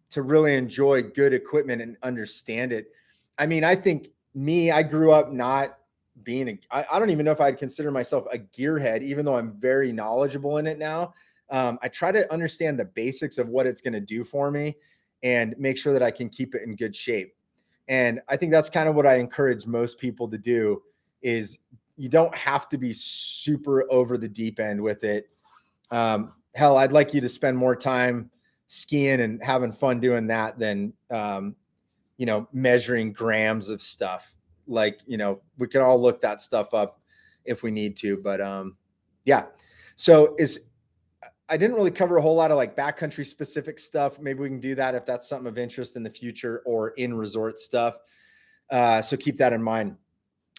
to really enjoy good equipment and understand it. I mean, I think I grew up not being I don't even know if I'd consider myself a gearhead, even though I'm very knowledgeable in it now. I try to understand the basics of what it's going to do for me and make sure that I can keep it in good shape. And I think that's kind of what I encourage most people to do is you don't have to be super over the deep end with it. Hell, I'd like you to spend more time skiing and having fun doing that than, measuring grams of stuff. Like, we can all look that stuff up if we need to, but yeah. So I didn't really cover a whole lot of like backcountry specific stuff. Maybe we can do that if that's something of interest in the future, or in resort stuff. So keep that in mind.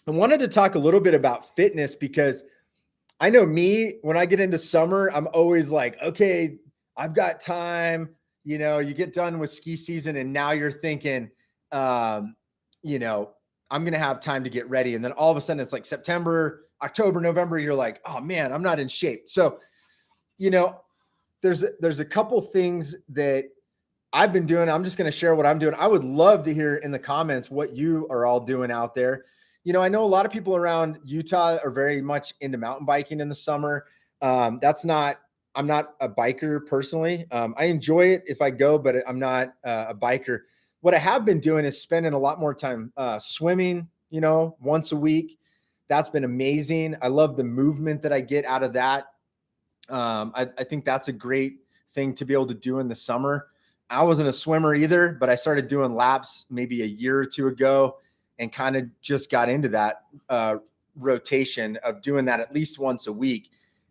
I wanted to talk a little bit about fitness because I know me, when I get into summer, I'm always like, okay, I've got time. You know, you get done with ski season and now you're thinking, um, you know, I'm going to have time to get ready. And then all of a sudden it's like September, October, November, you're like, oh man, I'm not in shape. So, you know, there's a couple things that I've been doing. I'm just going to share what I'm doing. I would love to hear in the comments what you are all doing out there. You know, I know a lot of people around Utah are very much into mountain biking in the summer. I'm not a biker personally. I enjoy it if I go, but I'm not a biker. What I have been doing is spending a lot more time swimming, you know, once a week. That's been amazing. I love the movement that I get out of that. I think that's a great thing to be able to do in the summer. I wasn't a swimmer either, but I started doing laps maybe a year or two ago and kind of just got into that rotation of doing that at least once a week.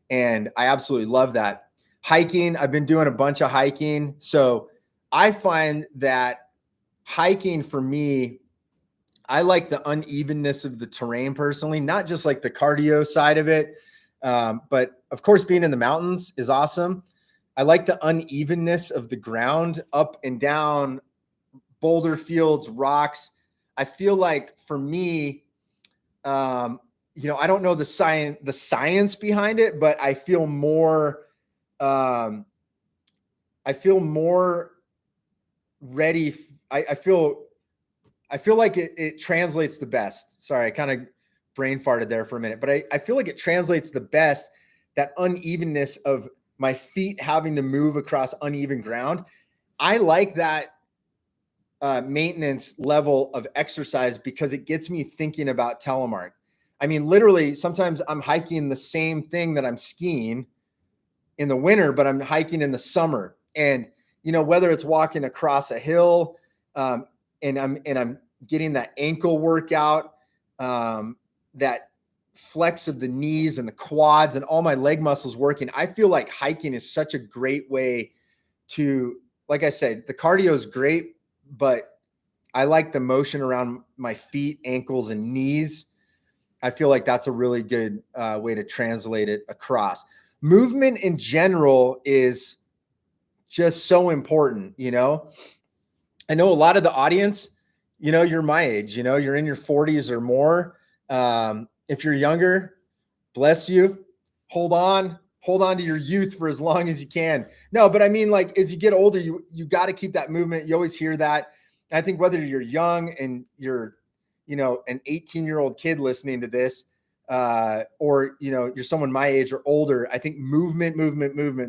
And I absolutely love that. Hiking, I've been doing a bunch of hiking. So I find that hiking for me, I like the unevenness of the terrain personally, not just like the cardio side of it. But of course, being in the mountains is awesome. I like the unevenness of the ground, up and down, boulder fields, rocks. I feel like for me, you know, I don't know the science behind it, but I feel more, I feel more ready. I feel like it translates the best. Sorry, I kind of brain farted there for a minute, but I feel like it translates the best, that unevenness of my feet having to move across uneven ground. I like that maintenance level of exercise because it gets me thinking about Telemark. I mean, literally, sometimes I'm hiking the same thing that I'm skiing in the winter, but I'm hiking in the summer. And, you know, whether it's walking across a hill, and I'm getting that ankle workout, that flex of the knees and the quads and all my leg muscles working. I feel like hiking is such a great way to, like I said, the cardio is great, but I like the motion around my feet, ankles, and knees. I feel like that's a really good way to translate it across. Movement in general is just so important, you know. I know a lot of the audience, you know, you're my age, you know, you're in your 40s or more. If you're younger, bless you. Hold on to your youth for as long as you can. No, but I mean, like, as you get older, you got to keep that movement. You always hear that. I think whether you're young and you're, you know, an 18-year-old kid listening to this, or, you know, you're someone my age or older, I think movement,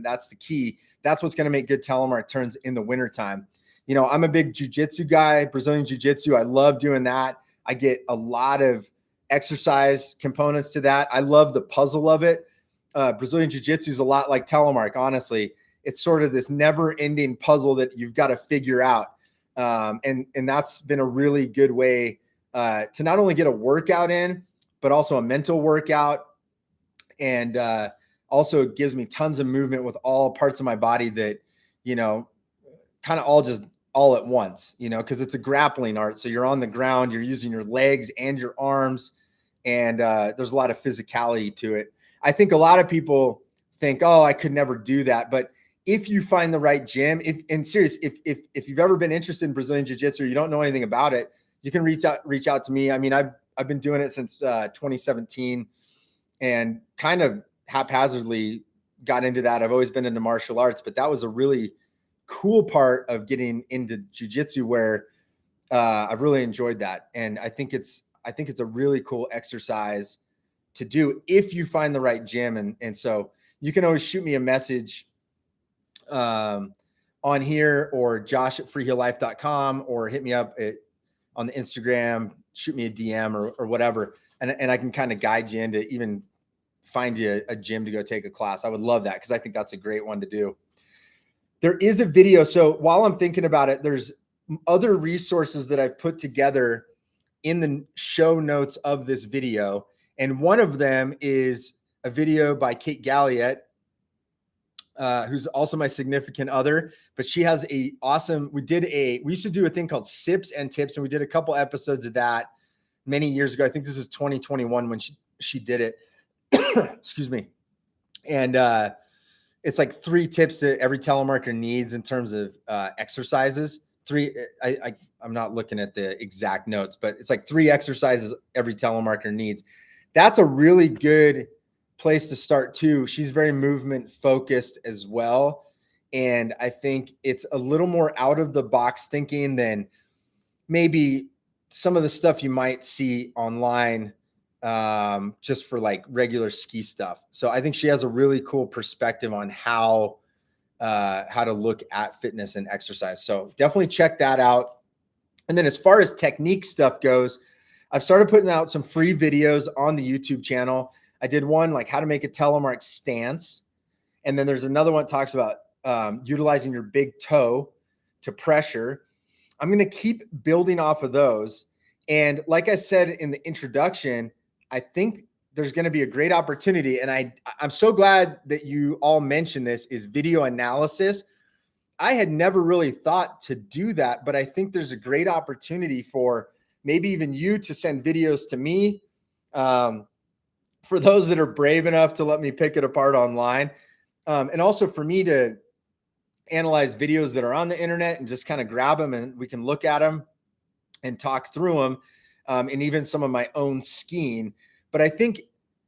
that's the key. That's what's going to make good telemark turns in the wintertime. You know, I'm a big jiu-jitsu guy, Brazilian jiu-jitsu. I love doing that. I get a lot of exercise components to that. I love the puzzle of it. Brazilian jiu-jitsu is a lot like telemark, honestly. It's sort of this never-ending puzzle that you've got to figure out. And that's been a really good way to not only get a workout in, but also a mental workout. And also it gives me tons of movement with all parts of my body that, you know, kind of all at once, you know, because it's a grappling art. So you're on the ground, you're using your legs and your arms, and there's a lot of physicality to it. I think a lot of people think, oh, I could never do that. But if you find the right gym, if you've ever been interested in Brazilian Jiu-Jitsu, or you don't know anything about it, you can reach out to me. I mean, I've been doing it since 2017 and kind of haphazardly got into that. I've always been into martial arts, but that was a really cool part of getting into jiu-jitsu where I've really enjoyed that. And I think it's a really cool exercise to do if you find the right gym. And so you can always shoot me a message on here, or josh@freeheellife.com, or hit me up on the Instagram, shoot me a DM or whatever. And I can kind of guide you into even find you a gym to go take a class. I would love that, because I think that's a great one to do. There is a video. So while I'm thinking about it, there's other resources that I've put together in the show notes of this video. And one of them is a video by Kate Galliette, who's also my significant other, but she has we used to do a thing called Sips and Tips, and we did a couple episodes of that many years ago. I think this is 2021 when she did it. Excuse me. And it's like 3 tips that every telemarketer needs in terms of exercises. I'm not looking at the exact notes, but it's like 3 exercises every telemarketer needs. That's a really good place to start too. She's very movement focused as well. And I think it's a little more out of the box thinking than maybe some of the stuff you might see online just for like regular ski stuff. So I think she has a really cool perspective on how to look at fitness and exercise. So definitely check that out. And then as far as technique stuff goes, I've started putting out some free videos on the YouTube channel. I did one like how to make a telemark stance. And then there's another one that talks about utilizing your big toe to pressure. I'm going to keep building off of those. And like I said in the introduction, I think there's going to be a great opportunity. And I'm so glad that you all mentioned this, is video analysis. I had never really thought to do that, but I think there's a great opportunity for maybe even you to send videos to me. For those that are brave enough to let me pick it apart online. And also for me to analyze videos that are on the internet and just kind of grab them and we can look at them and talk through them. And even some of my own skiing. But I think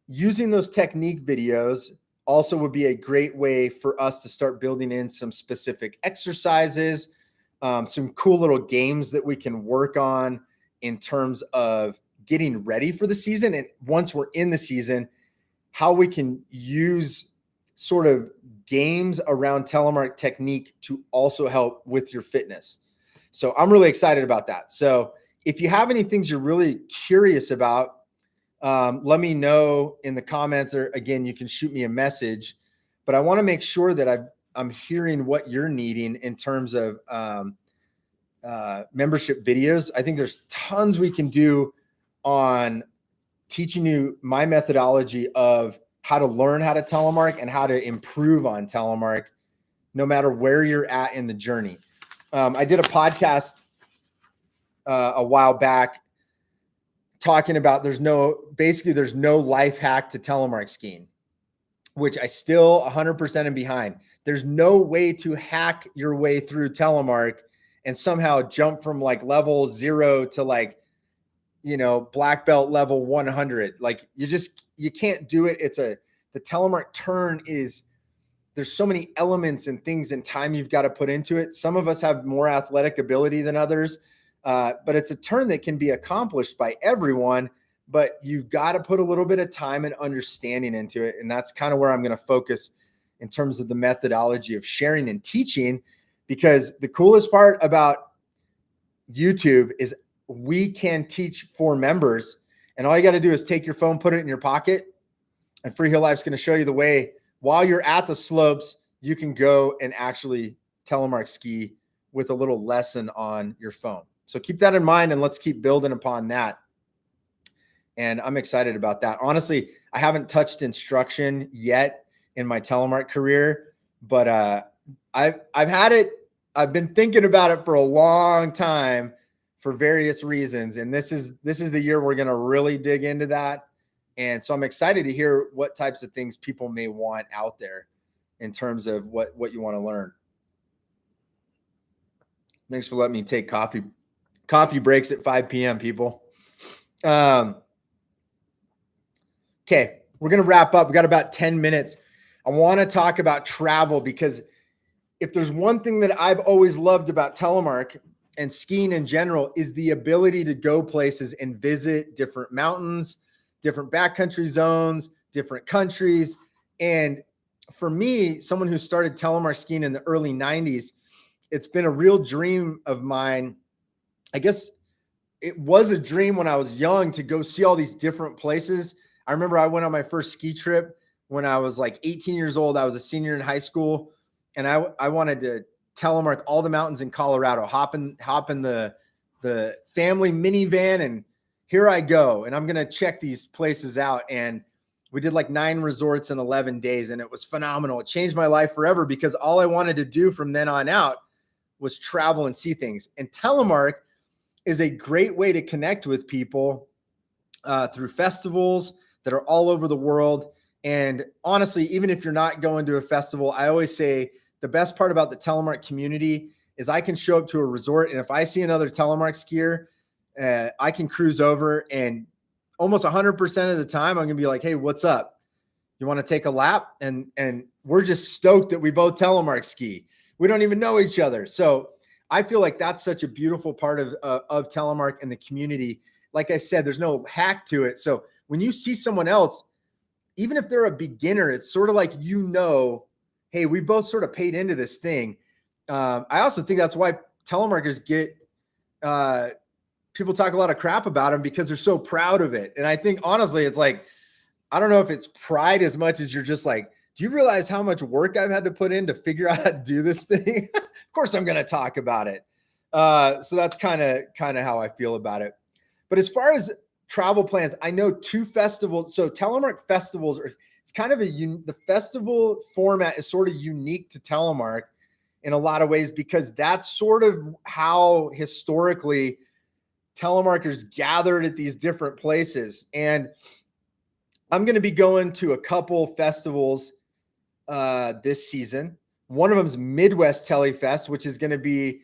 using those technique videos also would be a great way for us to start building in some specific exercises, some cool little games that we can work on in terms of getting ready for the season. And once we're in the season, how we can use sort of games around telemark technique to also help with your fitness. So I'm really excited about that. So if you have any things you're really curious about, let me know in the comments, or again, you can shoot me a message, but I want to make sure that I'm hearing what you're needing in terms of membership videos. I think there's tons we can do on teaching you my methodology of how to learn how to telemark and how to improve on telemark, no matter where you're at in the journey. I did a podcast a while back talking about there's no life hack to telemark skiing, which I still 100% am behind. There's no way to hack your way through telemark and somehow jump from like level 0 to like, black belt level 100. Like you can't do it. The telemark turn there's so many elements and things and time you've got to put into it. Some of us have more athletic ability than others. But it's a turn that can be accomplished by everyone, but you've got to put a little bit of time and understanding into it. And that's kind of where I'm going to focus in terms of the methodology of sharing and teaching, because the coolest part about YouTube is we can teach for members, and all you got to do is take your phone, put it in your pocket, and Freeheel Life's going to show you the way. While you're at the slopes, you can go and actually telemark ski with a little lesson on your phone. So keep that in mind, and let's keep building upon that. And I'm excited about that. Honestly, I haven't touched instruction yet in my telemark career, but I've had it. I've been thinking about it for a long time for various reasons. And this is the year we're going to really dig into that. And so I'm excited to hear what types of things people may want out there in terms of what you want to learn. Thanks for letting me take coffee breaks at 5 p.m. people. Okay, we're going to wrap up. We got about 10 minutes. I want to talk about travel, because if there's one thing that I've always loved about telemark and skiing in general, is the ability to go places and visit different mountains, different backcountry zones, different countries. And for me, someone who started telemark skiing in the early 90s, it's been a real dream of mine. I guess it was a dream when I was young to go see all these different places. I remember I went on my first ski trip when I was like 18 years old. I was a senior in high school, and I wanted to telemark all the mountains in Colorado, hop in the family minivan, and here I go. And I'm going to check these places out. And we did like 9 resorts in 11 days, and it was phenomenal. It changed my life forever, because all I wanted to do from then on out was travel and see things. And telemark is a great way to connect with people through festivals. that are all over the world. And honestly, even if you're not going to a festival, I always say the best part about the Telemark community is I can show up to a resort, and if I see another Telemark skier, I can cruise over, and almost 100% of the time, I'm going to be like, hey, what's up? You want to take a lap? And we're just stoked that we both Telemark ski. We don't even know each other. So I feel like that's such a beautiful part of Telemark and the community. Like I said, there's no hack to it. So when you see someone else, even if they're a beginner, it's sort of like, hey, we both sort of paid into this thing. I also think that's why telemarketers get people talk a lot of crap about them, because they're so proud of it. And I think honestly, it's like, I don't know if it's pride as much as you're just like, do you realize how much work I've had to put in to figure out how to do this thing? Of course I'm going to talk about it. So that's kind of how I feel about it. But as far as travel plans, I know 2 festivals. So Telemark festivals it's kind of the festival format is sort of unique to Telemark in a lot of ways, because that's sort of how historically telemarketers gathered at these different places. And I'm going to be going to a couple festivals this season. One of them is Midwest Telefest, which is going to be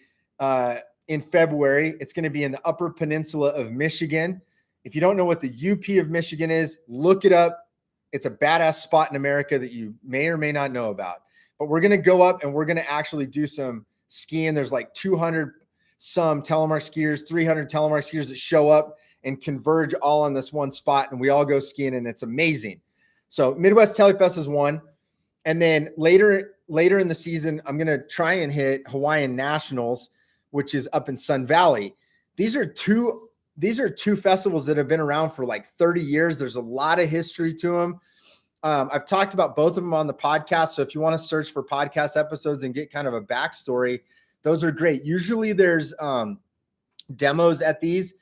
in February. It's going to be in the Upper Peninsula of Michigan. If you don't know what the UP of Michigan is, look it up. It's a badass spot in America that you may or may not know about. But we're going to go up and we're going to actually do some skiing. There's like 200 some Telemark skiers, 300 Telemark skiers that show up and converge all on this one spot, and we all go skiing, and it's amazing. So Midwest Telefest is one. And then later in the season, I'm going to try and hit Hawaiian Nationals, which is up in Sun Valley. These are two festivals that have been around for like 30 years. There's a lot of history to them. I've talked about both of them on the podcast. So if you want to search for podcast episodes and get kind of a backstory, those are great. Usually there's demos at these.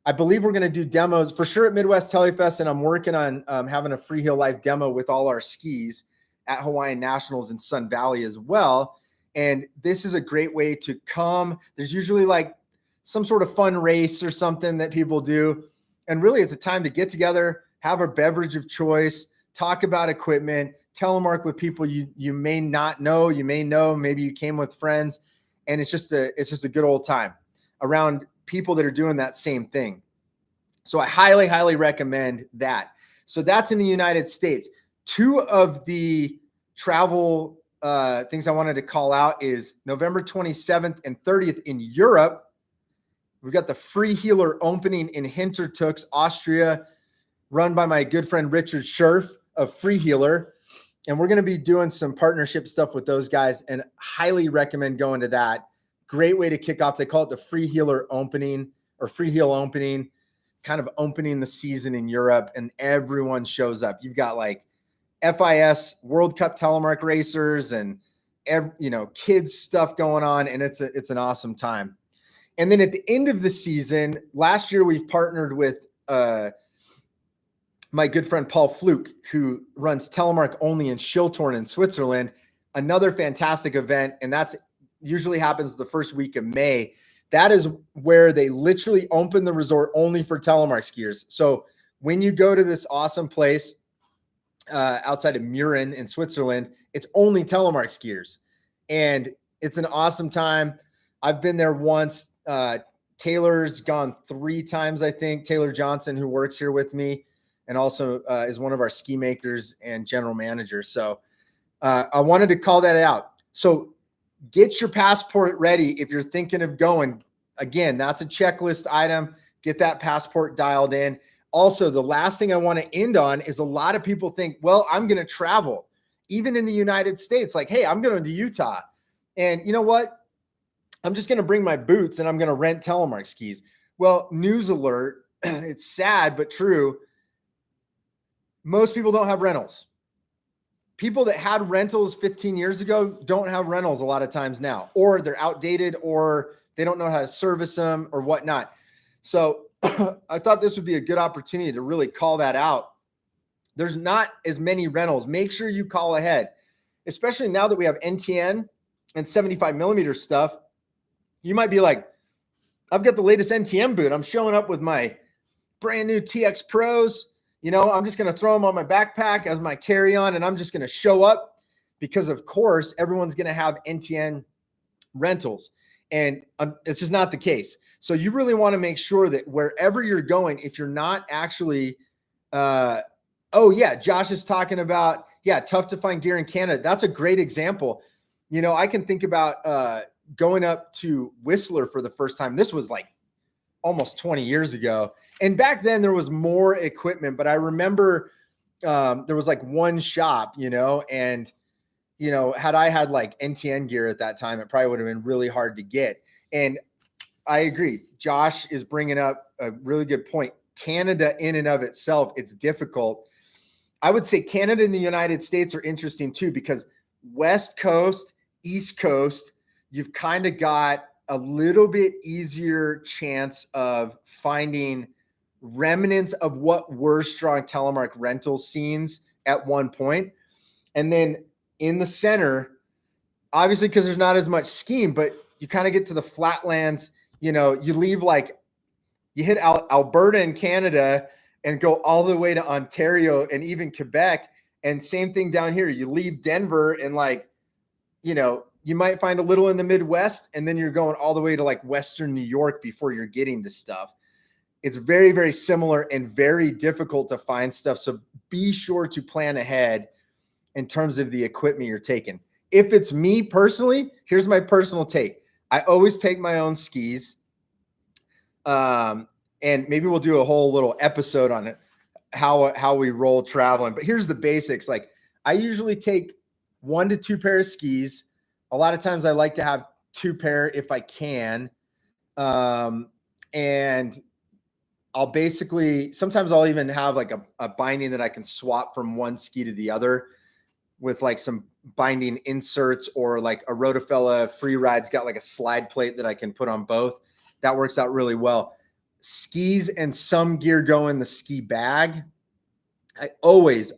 I believe we're going to do demos for sure at Midwest Telefest, and I'm working on having a Freeheel Life demo with all our skis at Hawaiian Nationals in Sun Valley as well. And this is a great way to come. There's usually like some sort of fun race or something that people do. And really it's a time to get together, have a beverage of choice, talk about equipment, telemark with people you may not know, you may know, maybe you came with friends. And it's just a good old time around people that are doing that same thing. So I highly, highly recommend that. So that's in the United States. 2 of the travel things I wanted to call out is November 27th and 30th in Europe. We've got the Freeheeler opening in Hintertux, Austria, run by my good friend Richard Scherf of Freeheeler. And we're going to be doing some partnership stuff with those guys, and highly recommend going to that. Great way to kick off. They call it the Freeheeler opening, or Freeheel opening, kind of opening the season in Europe, and everyone shows up. You've got like FIS World Cup telemark racers and kids stuff going on, and it's an awesome time. And then at the end of the season, last year we've partnered with my good friend Paul Fluke, who runs Telemark only in Schiltorn in Switzerland. Another fantastic event, and that's usually happens the first week of May. That is where they literally open the resort only for Telemark skiers. So when you go to this awesome place outside of Mürren in Switzerland, it's only Telemark skiers, and it's an awesome time. I've been there once. Taylor's gone 3 times, I think. Taylor Johnson, who works here with me, and also is one of our ski makers and general managers. So I wanted to call that out. So get your passport ready if you're thinking of going. Again, that's a checklist item. Get that passport dialed in. Also, the last thing I want to end on is a lot of people think, well, I'm going to travel, even in the United States. Like, hey, I'm going to Utah. And you know what? I'm just going to bring my boots and I'm going to rent Telemark skis. Well, news alert. It's sad, but true. Most people don't have rentals. People that had rentals 15 years ago don't have rentals a lot of times now, or they're outdated, or they don't know how to service them or whatnot. So I thought this would be a good opportunity to really call that out. There's not as many rentals. Make sure you call ahead, especially now that we have NTN and 75 millimeter stuff. You might be like, I've got the latest NTN boot. I'm showing up with my brand new TX Pros. I'm just going to throw them on my backpack as my carry-on, and I'm just going to show up because, of course, everyone's going to have NTN rentals. And it's just not the case. So you really want to make sure that wherever you're going, if you're not actually, Josh is talking about, tough to find gear in Canada. That's a great example. I can think about going up to Whistler for the first time. This was like almost 20 years ago. And back then there was more equipment, but I remember there was like one shop, and had I had like NTN gear at that time, it probably would have been really hard to get. And I agree. Josh is bringing up a really good point. Canada in and of itself, it's difficult. I would say Canada and the United States are interesting too, because West Coast, East Coast, you've kind of got a little bit easier chance of finding remnants of what were strong Telemark rental scenes at one point. And then in the center, obviously, because there's not as much skiing, but you kind of get to the flatlands, you leave you hit Alberta in Canada and go all the way to Ontario and even Quebec. And same thing down here. You leave Denver and you might find a little in the Midwest, and then you're going all the way to like Western New York before you're getting to stuff. It's very, very similar and very difficult to find stuff. So be sure to plan ahead in terms of the equipment you're taking. If it's me personally, here's my personal take. I always take my own skis. And maybe we'll do a whole little episode on it, how we roll traveling. But here's the basics. Like, I usually take 1 to 2 pair of skis. A lot of times I like to have 2 pair if I can. And sometimes I'll even have like a binding that I can swap from one ski to the other with like some binding inserts, or like a Rotofella Free Ride's got like a slide plate that I can put on both. That works out really well. Skis and some gear go in the ski bag. I always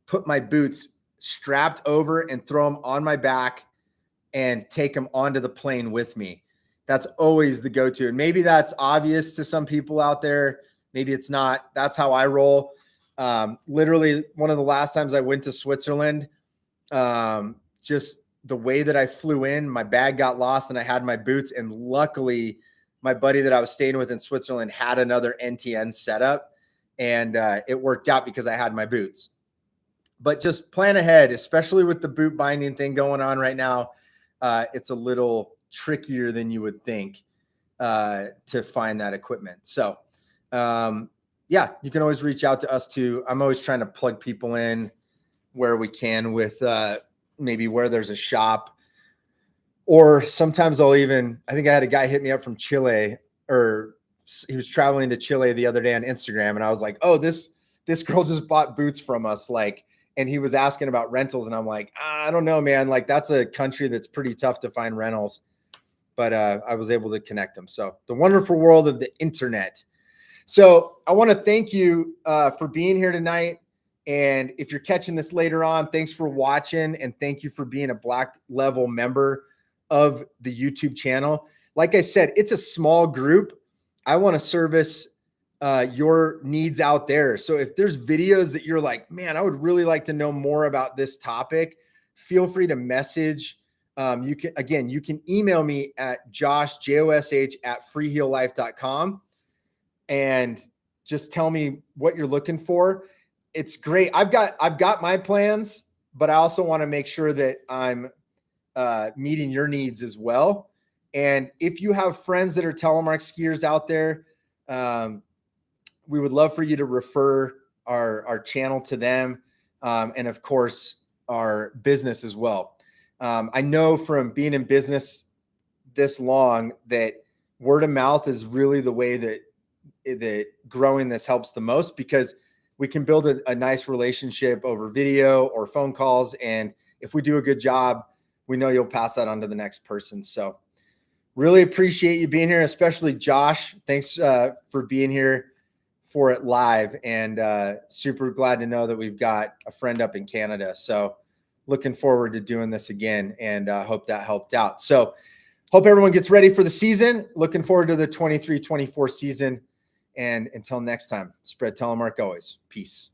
put my boots strapped over and throw them on my back and take them onto the plane with me. That's always the go-to. And maybe that's obvious to some people out there. Maybe it's not. That's how I roll. Literally one of the last times I went to Switzerland, just the way that I flew in, my bag got lost and I had my boots. And luckily my buddy that I was staying with in Switzerland had another NTN setup, and it worked out because I had my boots. But just plan ahead, especially with the boot binding thing going on right now. It's a little trickier than you would think to find that equipment. So, you can always reach out to us too. I'm always trying to plug people in where we can with maybe where there's a shop, or sometimes I think I had a guy hit me up from Chile, or he was traveling to Chile the other day on Instagram. And I was like, oh, this girl just bought boots from us. And he was asking about rentals. And I'm like, I don't know, man. Like, that's a country that's pretty tough to find rentals. But I was able to connect them. So the wonderful world of the internet. So I want to thank you for being here tonight. And if you're catching this later on, thanks for watching. And thank you for being a Black Level member of the YouTube channel. Like I said, it's a small group. I want to service your needs out there. So if there's videos that you're like, man, I would really like to know more about this topic, feel free to message. You can email me at josh@freeheellife.com and just tell me what you're looking for. It's great. I've got my plans, but I also want to make sure that I'm meeting your needs as well. And if you have friends that are Telemark skiers out there, we would love for you to refer our channel to them. And of course, our business as well. I know from being in business this long that word of mouth is really the way that growing this helps the most, because we can build a nice relationship over video or phone calls. And if we do a good job, we know you'll pass that on to the next person. So really appreciate you being here, especially Josh. Thanks for being here for it live, and super glad to know that we've got a friend up in Canada. So looking forward to doing this again, and hope that helped out. So hope everyone gets ready for the season. Looking forward to the 23-24 season. And until next time, spread Telemark always. Peace.